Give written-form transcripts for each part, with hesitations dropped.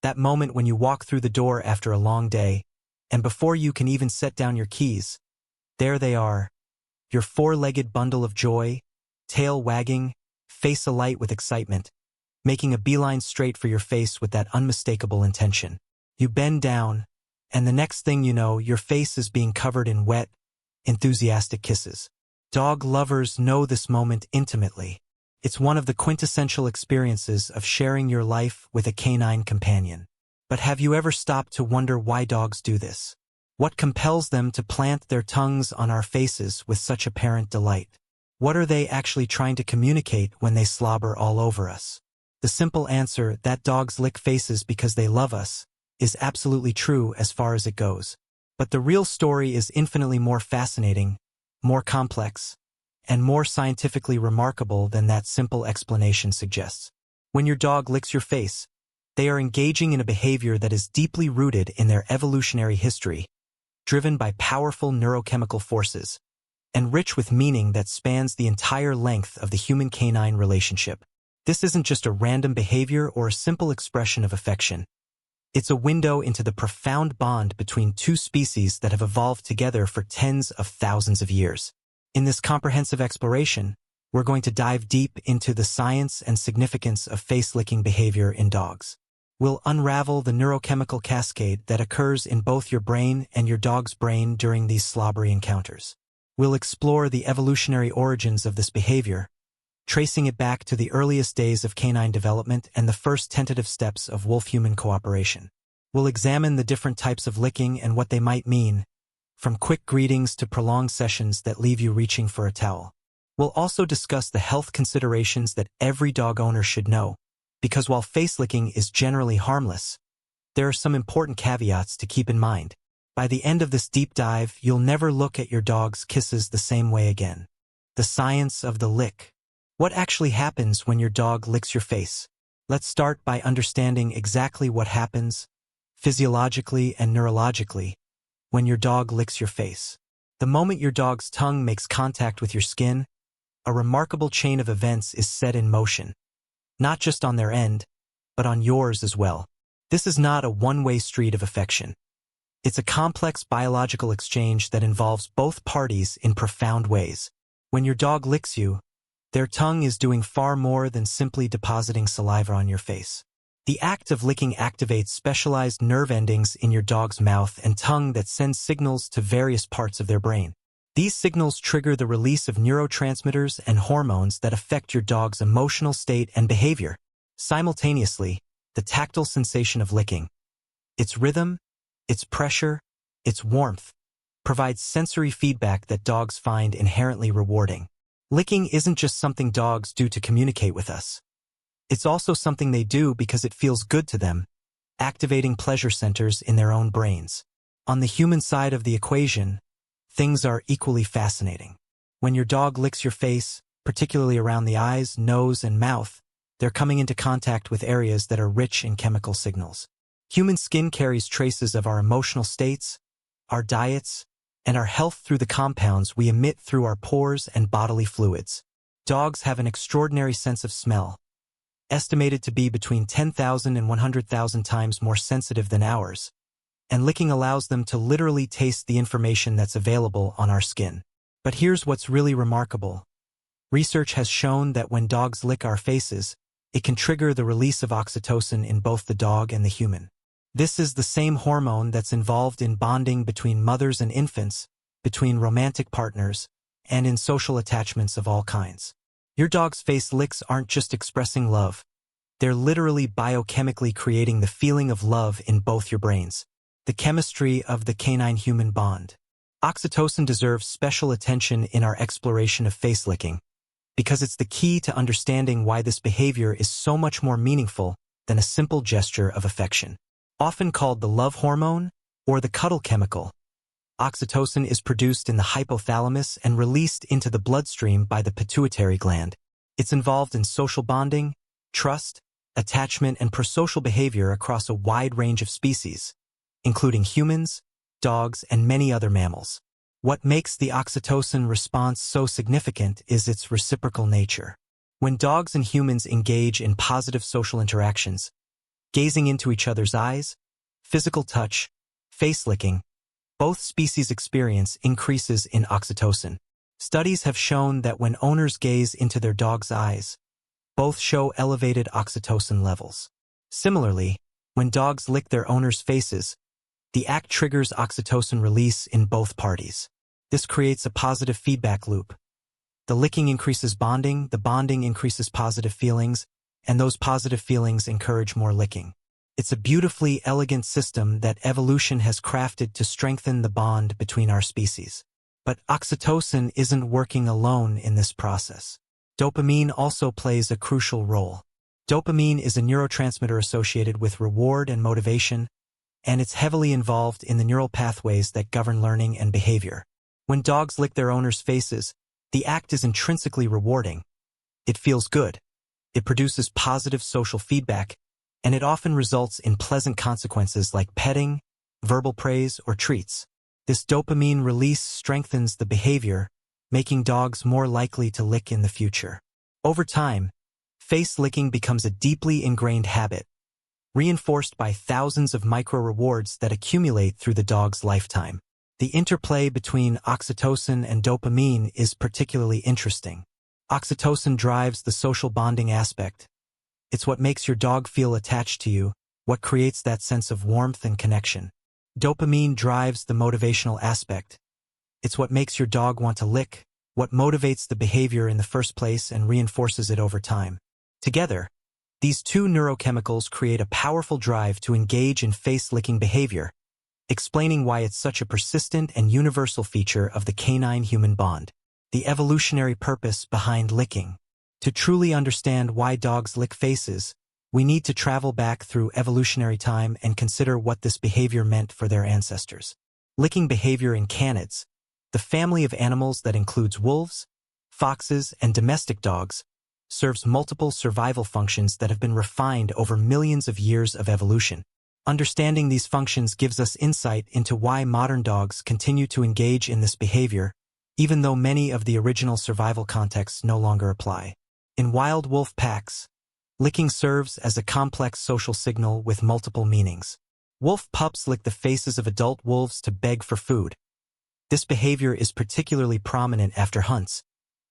That moment when you walk through the door after a long day, and before you can even set down your keys, there they are, your four-legged bundle of joy, tail wagging, face alight with excitement, making a beeline straight for your face with that unmistakable intention. You bend down, and the next thing you know, your face is being covered in wet, enthusiastic kisses. Dog lovers know this moment intimately. It's one of the quintessential experiences of sharing your life with a canine companion. But have you ever stopped to wonder why dogs do this? What compels them to plant their tongues on our faces with such apparent delight? What are they actually trying to communicate when they slobber all over us? The simple answer, that dogs lick faces because they love us, is absolutely true as far as it goes. But the real story is infinitely more fascinating, more complex, and more scientifically remarkable than that simple explanation suggests. When your dog licks your face, they are engaging in a behavior that is deeply rooted in their evolutionary history, driven by powerful neurochemical forces, and rich with meaning that spans the entire length of the human-canine relationship. This isn't just a random behavior or a simple expression of affection. It's a window into the profound bond between two species that have evolved together for tens of thousands of years. In this comprehensive exploration, we're going to dive deep into the science and significance of face-licking behavior in dogs. We'll unravel the neurochemical cascade that occurs in both your brain and your dog's brain during these slobbery encounters. We'll explore the evolutionary origins of this behavior, tracing it back to the earliest days of canine development and the first tentative steps of wolf-human cooperation. We'll examine the different types of licking and what they might mean, from quick greetings to prolonged sessions that leave you reaching for a towel. We'll also discuss the health considerations that every dog owner should know, because while face licking is generally harmless, there are some important caveats to keep in mind. By the end of this deep dive, you'll never look at your dog's kisses the same way again. The science of the lick. What actually happens when your dog licks your face? Let's start by understanding exactly what happens, physiologically and neurologically, when your dog licks your face. The moment your dog's tongue makes contact with your skin, a remarkable chain of events is set in motion. Not just on their end, but on yours as well. This is not a one-way street of affection. It's a complex biological exchange that involves both parties in profound ways. When your dog licks you, their tongue is doing far more than simply depositing saliva on your face. The act of licking activates specialized nerve endings in your dog's mouth and tongue that send signals to various parts of their brain. These signals trigger the release of neurotransmitters and hormones that affect your dog's emotional state and behavior. Simultaneously, the tactile sensation of licking, its rhythm, its pressure, its warmth, provides sensory feedback that dogs find inherently rewarding. Licking isn't just something dogs do to communicate with us. It's also something they do because it feels good to them, activating pleasure centers in their own brains. On the human side of the equation, things are equally fascinating. When your dog licks your face, particularly around the eyes, nose, and mouth, they're coming into contact with areas that are rich in chemical signals. Human skin carries traces of our emotional states, our diets, and our health through the compounds we emit through our pores and bodily fluids. Dogs have an extraordinary sense of smell, estimated to be between 10,000 and 100,000 times more sensitive than ours, and licking allows them to literally taste the information that's available on our skin. But here's what's really remarkable. Research has shown that when dogs lick our faces, it can trigger the release of oxytocin in both the dog and the human. This is the same hormone that's involved in bonding between mothers and infants, between romantic partners, and in social attachments of all kinds. Your dog's face licks aren't just expressing love. They're literally biochemically creating the feeling of love in both your brains. The chemistry of the canine-human bond. Oxytocin deserves special attention in our exploration of face licking, because it's the key to understanding why this behavior is so much more meaningful than a simple gesture of affection. Often called the love hormone or the cuddle chemical, oxytocin is produced in the hypothalamus and released into the bloodstream by the pituitary gland. It's involved in social bonding, trust, attachment, and prosocial behavior across a wide range of species, including humans, dogs, and many other mammals. What makes the oxytocin response so significant is its reciprocal nature. When dogs and humans engage in positive social interactions, gazing into each other's eyes, physical touch, face licking. Both species experience increases in oxytocin. Studies have shown that when owners gaze into their dog's eyes, both show elevated oxytocin levels. Similarly, when dogs lick their owners' faces, the act triggers oxytocin release in both parties. This creates a positive feedback loop. The licking increases bonding, the bonding increases positive feelings, and those positive feelings encourage more licking. It's a beautifully elegant system that evolution has crafted to strengthen the bond between our species. But oxytocin isn't working alone in this process. Dopamine also plays a crucial role. Dopamine is a neurotransmitter associated with reward and motivation, and it's heavily involved in the neural pathways that govern learning and behavior. When dogs lick their owners' faces, the act is intrinsically rewarding. It feels good. It produces positive social feedback, and it often results in pleasant consequences like petting, verbal praise, or treats. This dopamine release strengthens the behavior, making dogs more likely to lick in the future. Over time, face licking becomes a deeply ingrained habit, reinforced by thousands of micro-rewards that accumulate through the dog's lifetime. The interplay between oxytocin and dopamine is particularly interesting. Oxytocin drives the social bonding aspect. It's what makes your dog feel attached to you, what creates that sense of warmth and connection. Dopamine drives the motivational aspect. It's what makes your dog want to lick, what motivates the behavior in the first place and reinforces it over time. Together, these two neurochemicals create a powerful drive to engage in face-licking behavior, explaining why it's such a persistent and universal feature of the canine-human bond. The evolutionary purpose behind licking. To truly understand why dogs lick faces, we need to travel back through evolutionary time and consider what this behavior meant for their ancestors. Licking behavior in canids, the family of animals that includes wolves, foxes, and domestic dogs, serves multiple survival functions that have been refined over millions of years of evolution. Understanding these functions gives us insight into why modern dogs continue to engage in this behavior, even though many of the original survival contexts no longer apply. In wild wolf packs, licking serves as a complex social signal with multiple meanings. Wolf pups lick the faces of adult wolves to beg for food. This behavior is particularly prominent after hunts,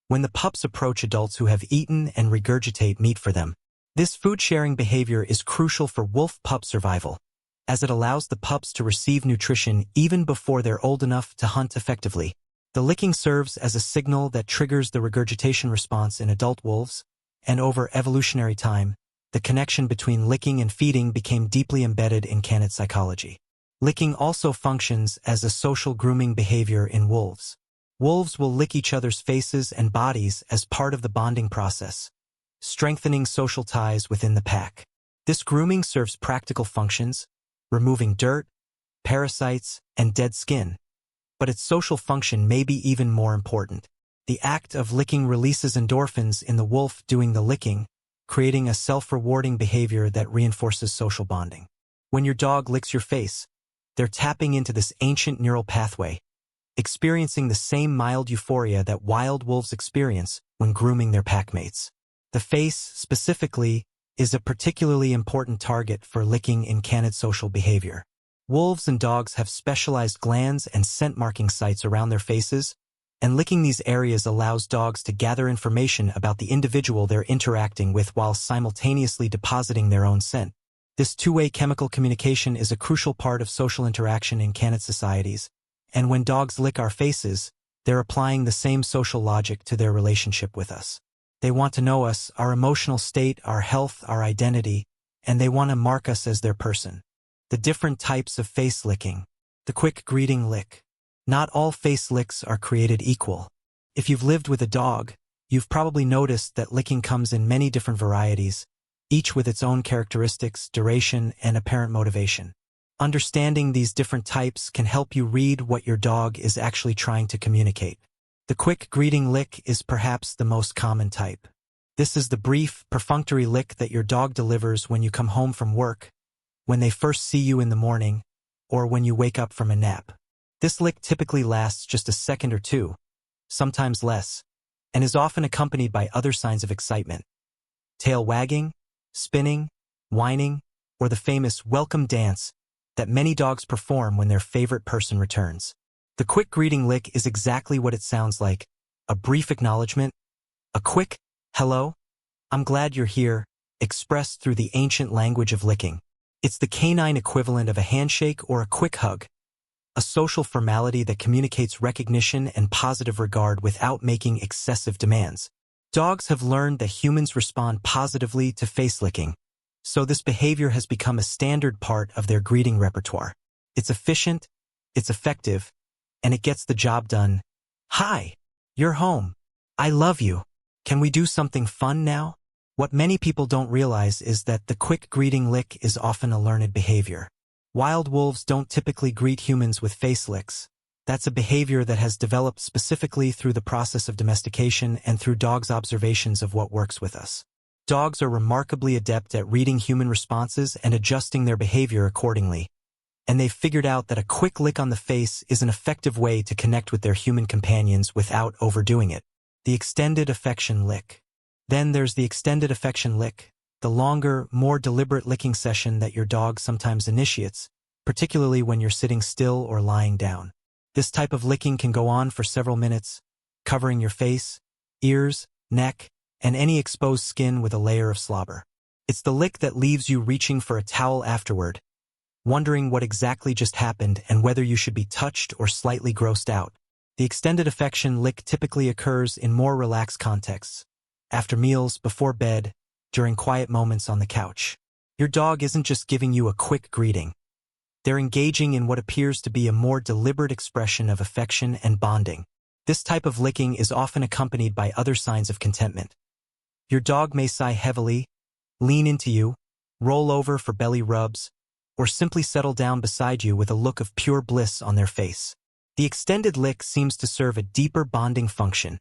when the pups approach adults who have eaten and regurgitate meat for them. This food-sharing behavior is crucial for wolf pup survival, as it allows the pups to receive nutrition even before they're old enough to hunt effectively. The licking serves as a signal that triggers the regurgitation response in adult wolves, and over evolutionary time, the connection between licking and feeding became deeply embedded in canid psychology. Licking also functions as a social grooming behavior in wolves. Wolves will lick each other's faces and bodies as part of the bonding process, strengthening social ties within the pack. This grooming serves practical functions, removing dirt, parasites, and dead skin, but its social function may be even more important. The act of licking releases endorphins in the wolf doing the licking, creating a self-rewarding behavior that reinforces social bonding. When your dog licks your face, they're tapping into this ancient neural pathway, experiencing the same mild euphoria that wild wolves experience when grooming their packmates. The face, specifically, is a particularly important target for licking in canid social behavior. Wolves and dogs have specialized glands and scent-marking sites around their faces, and licking these areas allows dogs to gather information about the individual they're interacting with while simultaneously depositing their own scent. This two-way chemical communication is a crucial part of social interaction in canid societies, and when dogs lick our faces, they're applying the same social logic to their relationship with us. They want to know us, our emotional state, our health, our identity, and they want to mark us as their person. The different types of face licking. The quick greeting lick. Not all face licks are created equal. If you've lived with a dog, you've probably noticed that licking comes in many different varieties, each with its own characteristics, duration, and apparent motivation. Understanding these different types can help you read what your dog is actually trying to communicate. The quick greeting lick is perhaps the most common type. This is the brief, perfunctory lick that your dog delivers when you come home from work, when they first see you in the morning, or when you wake up from a nap. This lick typically lasts just a second or two, sometimes less, and is often accompanied by other signs of excitement. Tail wagging, spinning, whining, or the famous welcome dance that many dogs perform when their favorite person returns. The quick greeting lick is exactly what it sounds like: a brief acknowledgement, a quick, "Hello, I'm glad you're here," expressed through the ancient language of licking. It's the canine equivalent of a handshake or a quick hug, a social formality that communicates recognition and positive regard without making excessive demands. Dogs have learned that humans respond positively to face licking, so this behavior has become a standard part of their greeting repertoire. It's efficient, it's effective, and it gets the job done. "Hi, you're home. I love you. Can we do something fun now?" What many people don't realize is that the quick greeting lick is often a learned behavior. Wild wolves don't typically greet humans with face licks. That's a behavior that has developed specifically through the process of domestication and through dogs' observations of what works with us. Dogs are remarkably adept at reading human responses and adjusting their behavior accordingly, and they've figured out that a quick lick on the face is an effective way to connect with their human companions without overdoing it. The extended affection lick. Then there's the extended affection lick, the longer, more deliberate licking session that your dog sometimes initiates, particularly when you're sitting still or lying down. This type of licking can go on for several minutes, covering your face, ears, neck, and any exposed skin with a layer of slobber. It's the lick that leaves you reaching for a towel afterward, wondering what exactly just happened and whether you should be touched or slightly grossed out. The extended affection lick typically occurs in more relaxed contexts: after meals, before bed, during quiet moments on the couch. Your dog isn't just giving you a quick greeting. They're engaging in what appears to be a more deliberate expression of affection and bonding. This type of licking is often accompanied by other signs of contentment. Your dog may sigh heavily, lean into you, roll over for belly rubs, or simply settle down beside you with a look of pure bliss on their face. The extended lick seems to serve a deeper bonding function,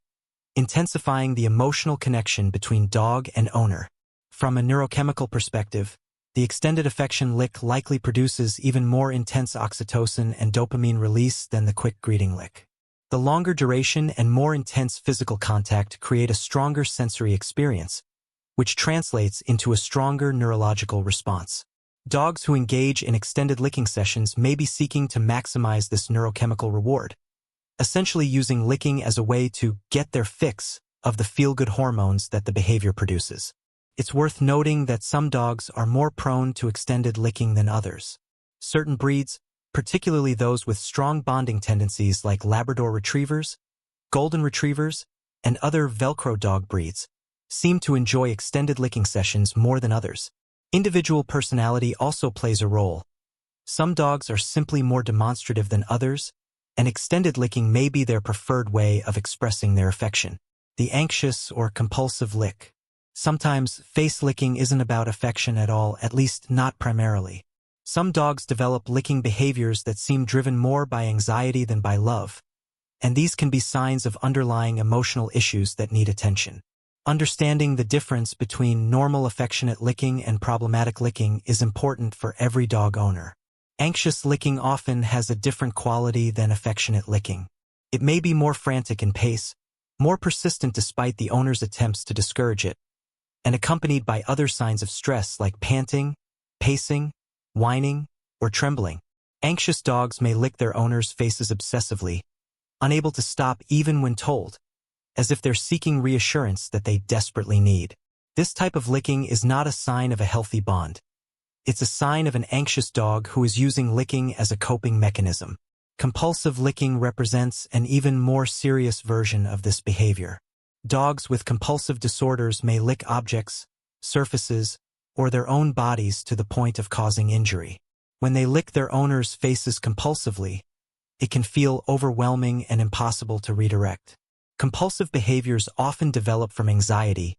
intensifying the emotional connection between dog and owner. From a neurochemical perspective, the extended affection lick likely produces even more intense oxytocin and dopamine release than the quick greeting lick. The longer duration and more intense physical contact create a stronger sensory experience, which translates into a stronger neurological response. Dogs who engage in extended licking sessions may be seeking to maximize this neurochemical reward, essentially using licking as a way to get their fix of the feel-good hormones that the behavior produces. It's worth noting that some dogs are more prone to extended licking than others. Certain breeds, particularly those with strong bonding tendencies like Labrador Retrievers, Golden Retrievers, and other Velcro dog breeds, seem to enjoy extended licking sessions more than others. Individual personality also plays a role. Some dogs are simply more demonstrative than others, and extended licking may be their preferred way of expressing their affection. The anxious or compulsive lick. Sometimes face licking isn't about affection at all, at least not primarily. Some dogs develop licking behaviors that seem driven more by anxiety than by love, and these can be signs of underlying emotional issues that need attention. Understanding the difference between normal affectionate licking and problematic licking is important for every dog owner. Anxious licking often has a different quality than affectionate licking. It may be more frantic in pace, more persistent despite the owner's attempts to discourage it, and accompanied by other signs of stress like panting, pacing, whining, or trembling. Anxious dogs may lick their owners' faces obsessively, unable to stop even when told, as if they're seeking reassurance that they desperately need. This type of licking is not a sign of a healthy bond. It's a sign of an anxious dog who is using licking as a coping mechanism. Compulsive licking represents an even more serious version of this behavior. Dogs with compulsive disorders may lick objects, surfaces, or their own bodies to the point of causing injury. When they lick their owners' faces compulsively, it can feel overwhelming and impossible to redirect. Compulsive behaviors often develop from anxiety,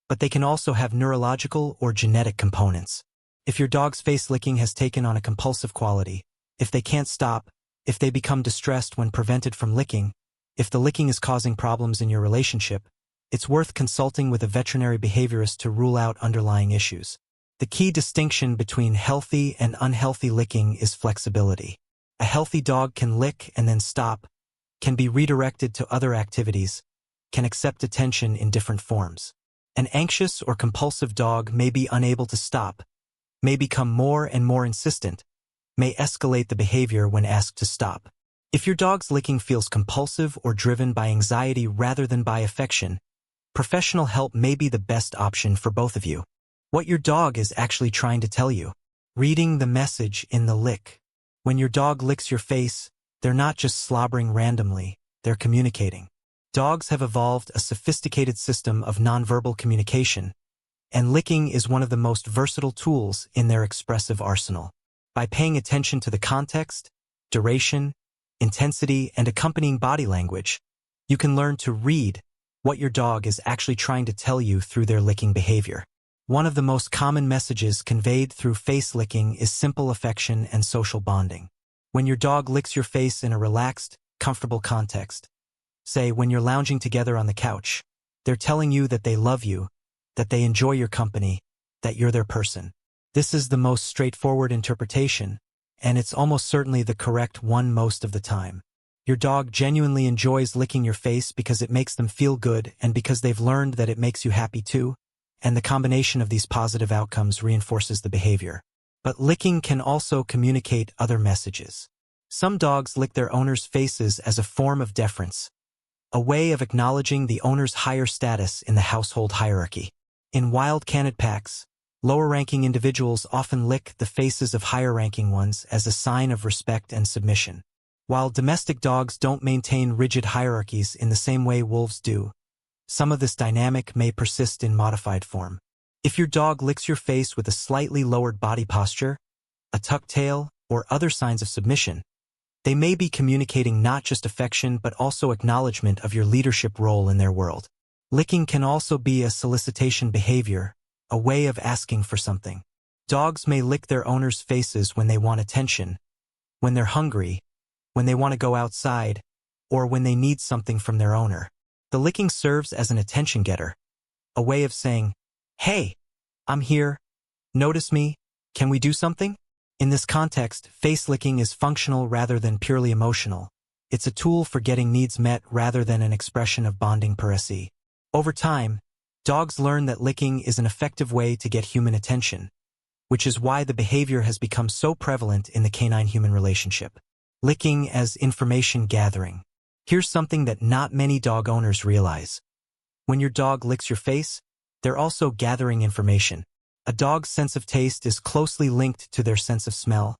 but they can also have neurological or genetic components. If your dog's face licking has taken on a compulsive quality, if they can't stop, if they become distressed when prevented from licking, if the licking is causing problems in your relationship, it's worth consulting with a veterinary behaviorist to rule out underlying issues. The key distinction between healthy and unhealthy licking is flexibility. A healthy dog can lick and then stop, can be redirected to other activities, can accept attention in different forms. An anxious or compulsive dog may be unable to stop, may become more and more insistent, may escalate the behavior when asked to stop. If your dog's licking feels compulsive or driven by anxiety rather than by affection, professional help may be the best option for both of you. What your dog is actually trying to tell you. Reading the message in the lick. When your dog licks your face, they're not just slobbering randomly, they're communicating. Dogs have evolved a sophisticated system of nonverbal communication, and licking is one of the most versatile tools in their expressive arsenal. By paying attention to the context, duration, intensity, and accompanying body language, you can learn to read what your dog is actually trying to tell you through their licking behavior. One of the most common messages conveyed through face licking is simple affection and social bonding. When your dog licks your face in a relaxed, comfortable context, say when you're lounging together on the couch, they're telling you that they love you, that they enjoy your company, that you're their person. This is the most straightforward interpretation, and it's almost certainly the correct one most of the time. Your dog genuinely enjoys licking your face because it makes them feel good and because they've learned that it makes you happy too, and the combination of these positive outcomes reinforces the behavior. But licking can also communicate other messages. Some dogs lick their owners' faces as a form of deference, a way of acknowledging the owner's higher status in the household hierarchy. In wild canid packs, lower-ranking individuals often lick the faces of higher-ranking ones as a sign of respect and submission. While domestic dogs don't maintain rigid hierarchies in the same way wolves do, some of this dynamic may persist in modified form. If your dog licks your face with a slightly lowered body posture, a tucked tail, or other signs of submission, they may be communicating not just affection but also acknowledgement of your leadership role in their world. Licking can also be a solicitation behavior, a way of asking for something. Dogs may lick their owners' faces when they want attention, when they're hungry, when they want to go outside, or when they need something from their owner. The licking serves as an attention getter, a way of saying, "Hey, I'm here. Notice me. Can we do something?" In this context, face licking is functional rather than purely emotional. It's a tool for getting needs met rather than an expression of bonding per se. Over time, dogs learn that licking is an effective way to get human attention, which is why the behavior has become so prevalent in the canine-human relationship. Licking as information gathering. Here's something that not many dog owners realize. When your dog licks your face, they're also gathering information. A dog's sense of taste is closely linked to their sense of smell,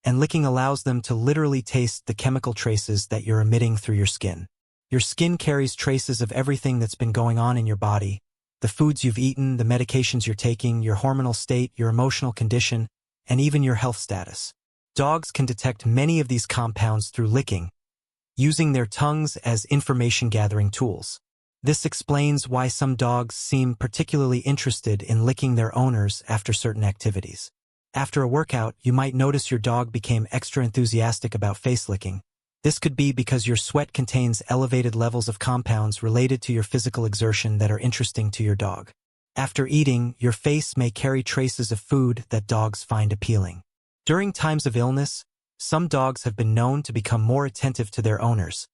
and licking allows them to literally taste the chemical traces that you're emitting through your skin. Your skin carries traces of everything that's been going on in your body, the foods you've eaten, the medications you're taking, your hormonal state, your emotional condition, and even your health status. Dogs can detect many of these compounds through licking, using their tongues as information-gathering tools. This explains why some dogs seem particularly interested in licking their owners after certain activities. After a workout, you might notice your dog became extra enthusiastic about face licking. This could be because your sweat contains elevated levels of compounds related to your physical exertion that are interesting to your dog. After eating, your face may carry traces of food that dogs find appealing. During times of illness, some dogs have been known to become more attentive to their owners,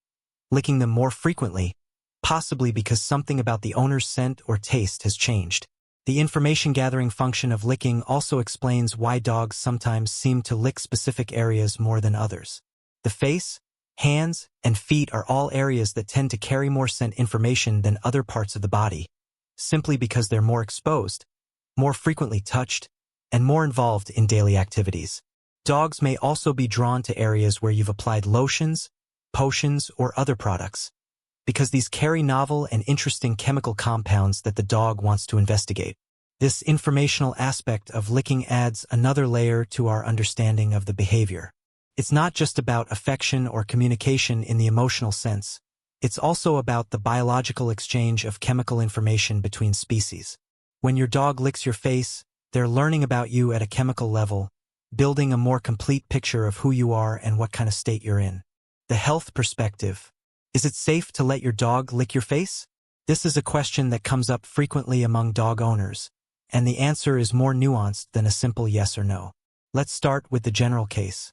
licking them more frequently, possibly because something about the owner's scent or taste has changed. The information-gathering function of licking also explains why dogs sometimes seem to lick specific areas more than others. The face, hands, and feet are all areas that tend to carry more scent information than other parts of the body, simply because they're more exposed, more frequently touched, and more involved in daily activities. Dogs may also be drawn to areas where you've applied lotions, potions, or other products, because these carry novel and interesting chemical compounds that the dog wants to investigate. This informational aspect of licking adds another layer to our understanding of the behavior. It's not just about affection or communication in the emotional sense. It's also about the biological exchange of chemical information between species. When your dog licks your face, they're learning about you at a chemical level, building a more complete picture of who you are and what kind of state you're in. The health perspective. Is it safe to let your dog lick your face? This is a question that comes up frequently among dog owners, and the answer is more nuanced than a simple yes or no. Let's start with the general case.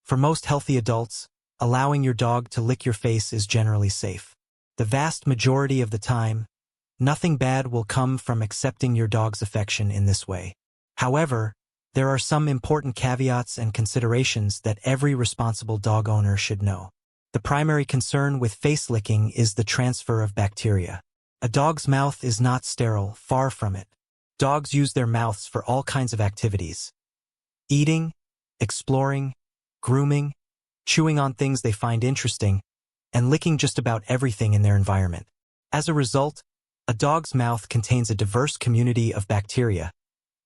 For most healthy adults, allowing your dog to lick your face is generally safe. The vast majority of the time, nothing bad will come from accepting your dog's affection in this way. However, There are some important caveats and considerations that every responsible dog owner should know. The primary concern with face licking is the transfer of bacteria. A dog's mouth is not sterile, far from it. Dogs use their mouths for all kinds of activities: eating, exploring, grooming, chewing on things they find interesting, and licking just about everything in their environment. As a result, a dog's mouth contains a diverse community of bacteria,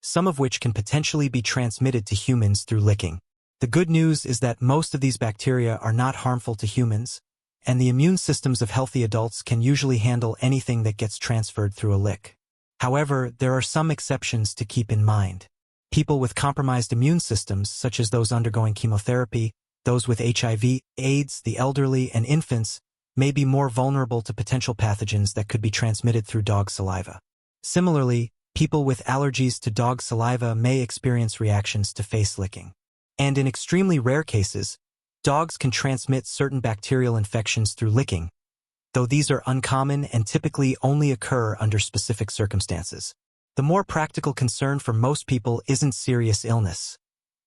some of which can potentially be transmitted to humans through licking. The good news is that most of these bacteria are not harmful to humans, and the immune systems of healthy adults can usually handle anything that gets transferred through a lick. However, there are some exceptions to keep in mind. People with compromised immune systems, such as those undergoing chemotherapy, those with HIV, AIDS, the elderly, and infants, may be more vulnerable to potential pathogens that could be transmitted through dog saliva. Similarly, people with allergies to dog saliva may experience reactions to face licking. And in extremely rare cases, dogs can transmit certain bacterial infections through licking, though these are uncommon and typically only occur under specific circumstances. The more practical concern for most people isn't serious illness.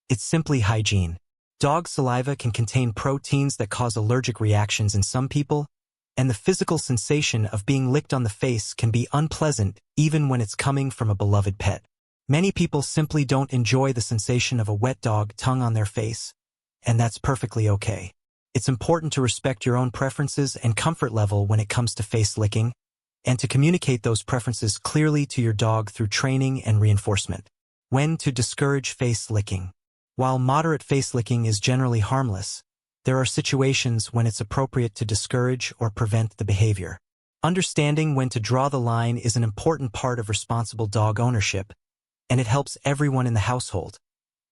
It's simply hygiene. Dog saliva can contain proteins that cause allergic reactions in some people, and the physical sensation of being licked on the face can be unpleasant even when it's coming from a beloved pet. Many people simply don't enjoy the sensation of a wet dog tongue on their face, and that's perfectly okay. It's important to respect your own preferences and comfort level when it comes to face licking, and to communicate those preferences clearly to your dog through training and reinforcement. When to discourage face licking. While moderate face licking is generally harmless, there are situations when it's appropriate to discourage or prevent the behavior. Understanding when to draw the line is an important part of responsible dog ownership, and it helps everyone in the household,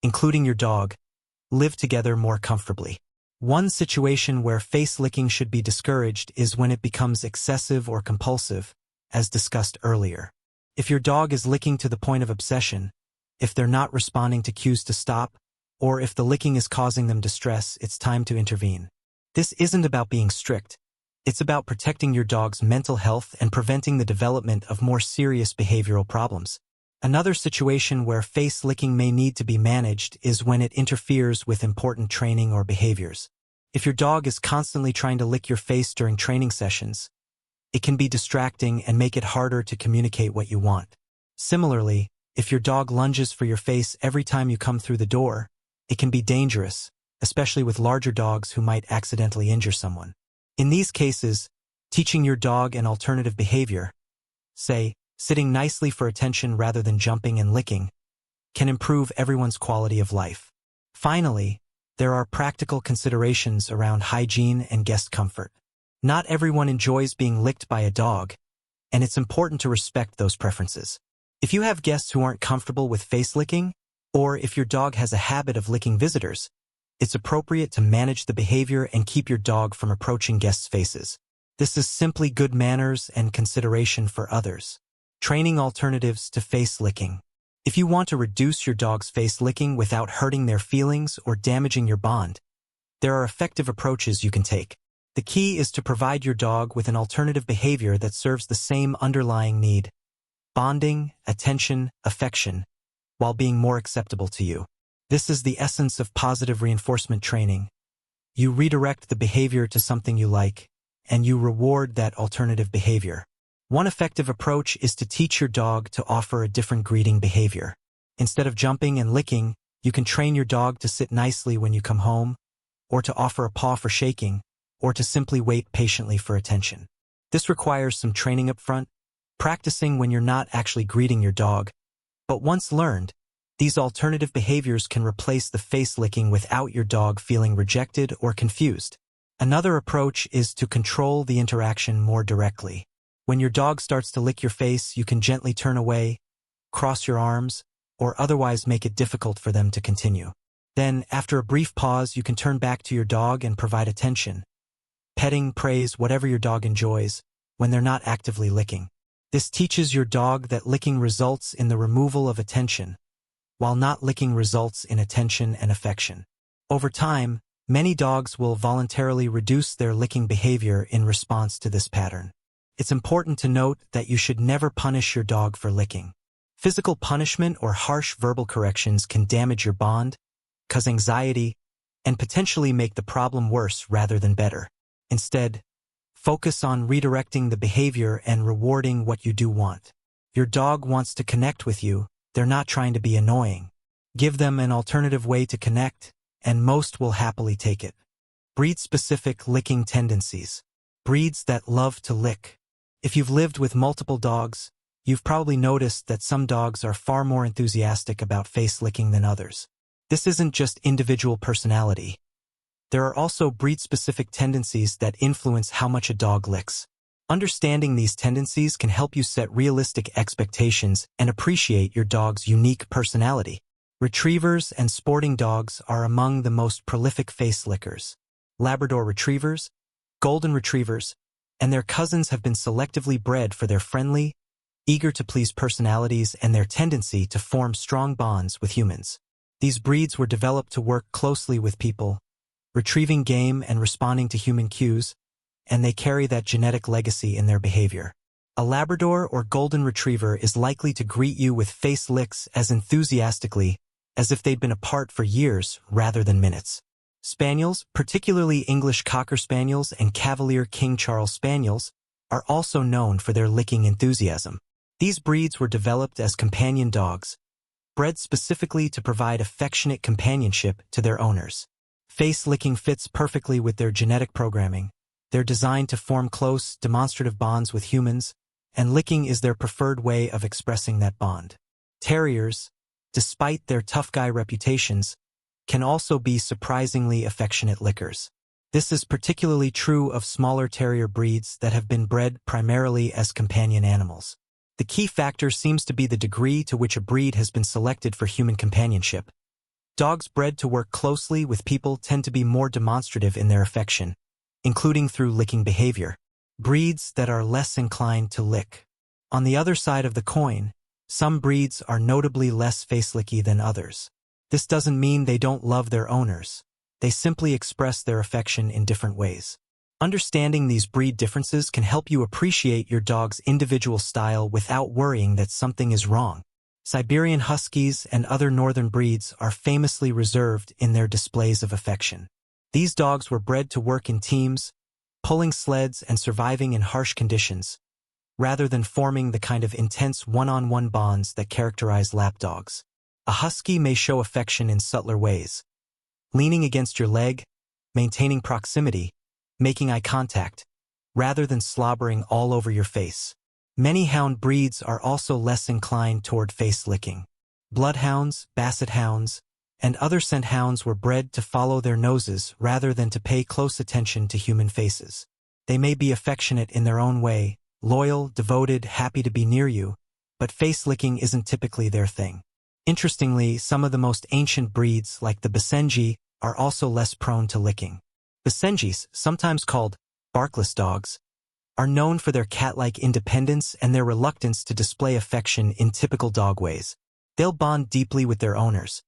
including your dog, live together more comfortably. One situation where face licking should be discouraged is when it becomes excessive or compulsive, as discussed earlier. If your dog is licking to the point of obsession, if they're not responding to cues to stop, or if the licking is causing them distress, it's time to intervene. This isn't about being strict. It's about protecting your dog's mental health and preventing the development of more serious behavioral problems. Another situation where face licking may need to be managed is when it interferes with important training or behaviors. If your dog is constantly trying to lick your face during training sessions, it can be distracting and make it harder to communicate what you want. Similarly, if your dog lunges for your face every time you come through the door, it can be dangerous, especially with larger dogs who might accidentally injure someone. In these cases, teaching your dog an alternative behavior, say, sitting nicely for attention rather than jumping and licking, can improve everyone's quality of life. Finally, there are practical considerations around hygiene and guest comfort. Not everyone enjoys being licked by a dog, and it's important to respect those preferences. If you have guests who aren't comfortable with face licking, or if your dog has a habit of licking visitors, it's appropriate to manage the behavior and keep your dog from approaching guests' faces. This is simply good manners and consideration for others. Training alternatives to face licking. If you want to reduce your dog's face licking without hurting their feelings or damaging your bond, there are effective approaches you can take. The key is to provide your dog with an alternative behavior that serves the same underlying need: bonding, attention, affection, while being more acceptable to you. This is the essence of positive reinforcement training. You redirect the behavior to something you like, and you reward that alternative behavior. One effective approach is to teach your dog to offer a different greeting behavior. Instead of jumping and licking, you can train your dog to sit nicely when you come home, or to offer a paw for shaking, or to simply wait patiently for attention. This requires some training up front, practicing when you're not actually greeting your dog. But once learned, these alternative behaviors can replace the face licking without your dog feeling rejected or confused. Another approach is to control the interaction more directly. When your dog starts to lick your face, you can gently turn away, cross your arms, or otherwise make it difficult for them to continue. Then, after a brief pause, you can turn back to your dog and provide attention. Petting, praise, whatever your dog enjoys, when they're not actively licking. This teaches your dog that licking results in the removal of attention, while not licking results in attention and affection. Over time, many dogs will voluntarily reduce their licking behavior in response to this pattern. It's important to note that you should never punish your dog for licking. Physical punishment or harsh verbal corrections can damage your bond, cause anxiety, and potentially make the problem worse rather than better. Instead, focus on redirecting the behavior and rewarding what you do want. Your dog wants to connect with you, they're not trying to be annoying. Give them an alternative way to connect, and most will happily take it. Breed-specific licking tendencies. Breeds that love to lick. If you've lived with multiple dogs, you've probably noticed that some dogs are far more enthusiastic about face licking than others. This isn't just individual personality. There are also breed-specific tendencies that influence how much a dog licks. Understanding these tendencies can help you set realistic expectations and appreciate your dog's unique personality. Retrievers and sporting dogs are among the most prolific face lickers. Labrador retrievers, golden retrievers, and their cousins have been selectively bred for their friendly, eager-to-please personalities and their tendency to form strong bonds with humans. These breeds were developed to work closely with people, retrieving game and responding to human cues, and they carry that genetic legacy in their behavior. A Labrador or golden retriever is likely to greet you with face licks as enthusiastically as if they'd been apart for years rather than minutes. Spaniels, particularly English Cocker Spaniels and Cavalier King Charles Spaniels, are also known for their licking enthusiasm. These breeds were developed as companion dogs, bred specifically to provide affectionate companionship to their owners. Face licking fits perfectly with their genetic programming. They're designed to form close, demonstrative bonds with humans, and licking is their preferred way of expressing that bond. Terriers, despite their tough guy reputations, can also be surprisingly affectionate lickers. This is particularly true of smaller terrier breeds that have been bred primarily as companion animals. The key factor seems to be the degree to which a breed has been selected for human companionship. Dogs bred to work closely with people tend to be more demonstrative in their affection, including through licking behavior. Breeds that are less inclined to lick. On the other side of the coin, some breeds are notably less face-licky than others. This doesn't mean they don't love their owners. They simply express their affection in different ways. Understanding these breed differences can help you appreciate your dog's individual style without worrying that something is wrong. Siberian Huskies and other northern breeds are famously reserved in their displays of affection. These dogs were bred to work in teams, pulling sleds and surviving in harsh conditions, rather than forming the kind of intense one-on-one bonds that characterize lapdogs. A husky may show affection in subtler ways, leaning against your leg, maintaining proximity, making eye contact, rather than slobbering all over your face. Many hound breeds are also less inclined toward face licking. Bloodhounds, basset hounds, and other scent hounds were bred to follow their noses rather than to pay close attention to human faces. They may be affectionate in their own way, loyal, devoted, happy to be near you, but face licking isn't typically their thing. Interestingly, some of the most ancient breeds, like the Basenji, are also less prone to licking. Basenjis, sometimes called barkless dogs, are known for their cat-like independence and their reluctance to display affection in typical dog ways. They'll bond deeply with their owners,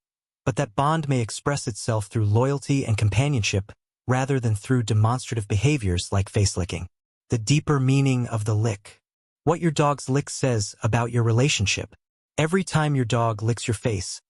but that bond may express itself through loyalty and companionship rather than through demonstrative behaviors like face licking. The deeper meaning of the lick. What your dog's lick says about your relationship. Every time your dog licks your face,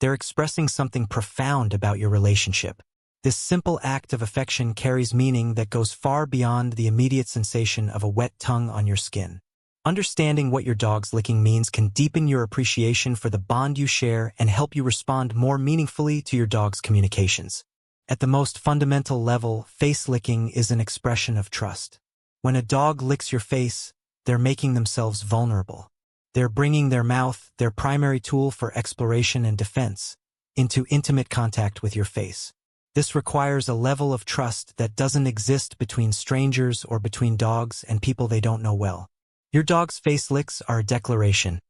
they're expressing something profound about your relationship. This simple act of affection carries meaning that goes far beyond the immediate sensation of a wet tongue on your skin. Understanding what your dog's licking means can deepen your appreciation for the bond you share and help you respond more meaningfully to your dog's communications. At the most fundamental level, face licking is an expression of trust. When a dog licks your face, they're making themselves vulnerable. They're bringing their mouth, their primary tool for exploration and defense, into intimate contact with your face. This requires a level of trust that doesn't exist between strangers or between dogs and people they don't know well. Your dog's face licks are a declaration.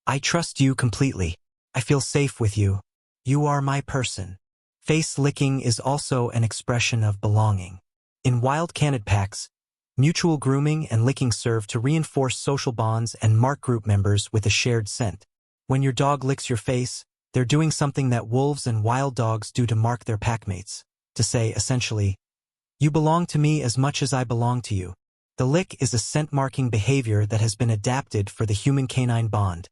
I trust you completely. I feel safe with you. You are my person. Face licking is also an expression of belonging. In wild canid packs, mutual grooming and licking serve to reinforce social bonds and mark group members with a shared scent. When your dog licks your face, they're doing something that wolves and wild dogs do to mark their packmates, to say, essentially, you belong to me as much as I belong to you. The lick is a scent-marking behavior that has been adapted for the human-canine bond,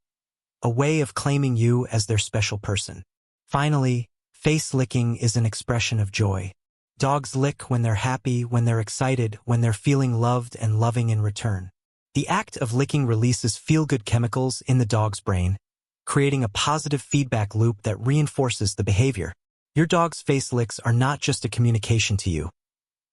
a way of claiming you as their special person. Finally, face licking is an expression of joy. Dogs lick when they're happy, when they're excited, when they're feeling loved and loving in return. The act of licking releases feel-good chemicals in the dog's brain, creating a positive feedback loop that reinforces the behavior. Your dog's face licks are not just a communication to you.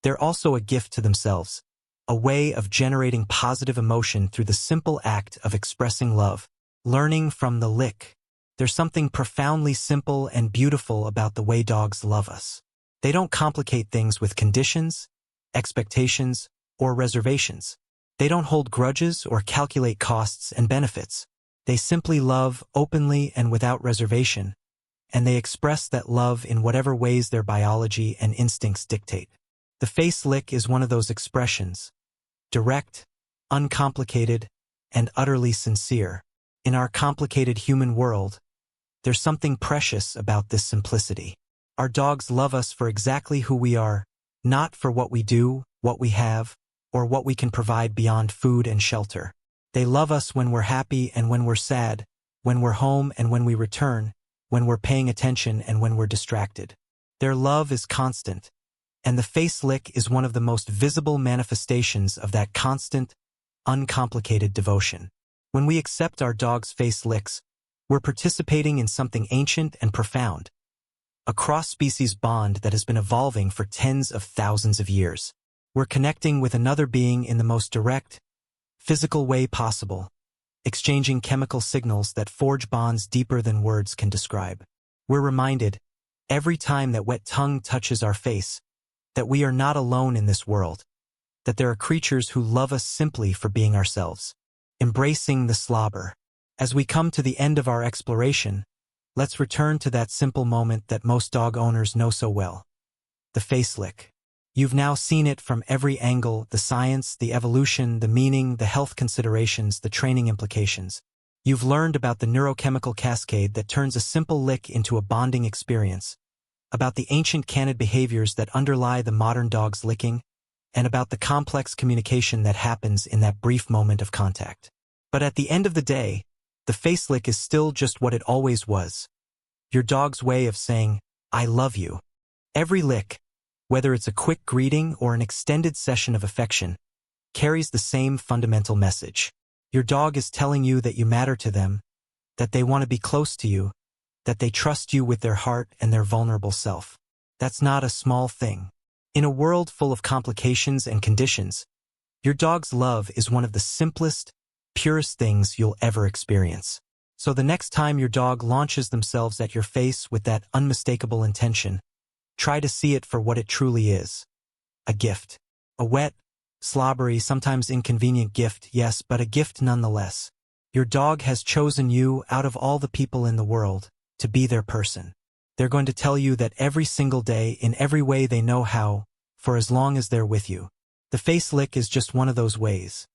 They're also a gift to themselves, a way of generating positive emotion through the simple act of expressing love. Learning from the lick. There's something profoundly simple and beautiful about the way dogs love us. They don't complicate things with conditions, expectations, or reservations. They don't hold grudges or calculate costs and benefits. They simply love openly and without reservation, and they express that love in whatever ways their biology and instincts dictate. The face lick is one of those expressions, direct, uncomplicated, and utterly sincere. In our complicated human world, there's something precious about this simplicity. Our dogs love us for exactly who we are, not for what we do, what we have, or what we can provide beyond food and shelter. They love us when we're happy and when we're sad, when we're home and when we return, when we're paying attention and when we're distracted. Their love is constant, and the face lick is one of the most visible manifestations of that constant, uncomplicated devotion. When we accept our dog's face licks, we're participating in something ancient and profound, a cross-species bond that has been evolving for tens of thousands of years. We're connecting with another being in the most direct, physical way possible, exchanging chemical signals that forge bonds deeper than words can describe. We're reminded, every time that wet tongue touches our face, that we are not alone in this world, that there are creatures who love us simply for being ourselves. Embracing the slobber. As we come to the end of our exploration, let's return to that simple moment that most dog owners know so well. The face lick. You've now seen it from every angle, the science, the evolution, the meaning, the health considerations, the training implications. You've learned about the neurochemical cascade that turns a simple lick into a bonding experience, about the ancient canid behaviors that underlie the modern dog's licking, and about the complex communication that happens in that brief moment of contact. But at the end of the day, the face lick is still just what it always was. Your dog's way of saying, "I love you." Every lick, whether it's a quick greeting or an extended session of affection, carries the same fundamental message. Your dog is telling you that you matter to them, that they want to be close to you, that they trust you with their heart and their vulnerable self. That's not a small thing. In a world full of complications and conditions, your dog's love is one of the simplest, purest things you'll ever experience. So the next time your dog launches themselves at your face with that unmistakable intention, try to see it for what it truly is. A gift. A wet, slobbery, sometimes inconvenient gift, yes, but a gift nonetheless. Your dog has chosen you out of all the people in the world to be their person. They're going to tell you that every single day, in every way they know how, for as long as they're with you. The face lick is just one of those ways.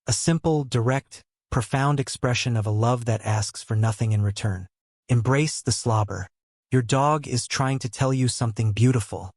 A simple, direct, profound expression of a love that asks for nothing in return. Embrace the slobber. Your dog is trying to tell you something beautiful.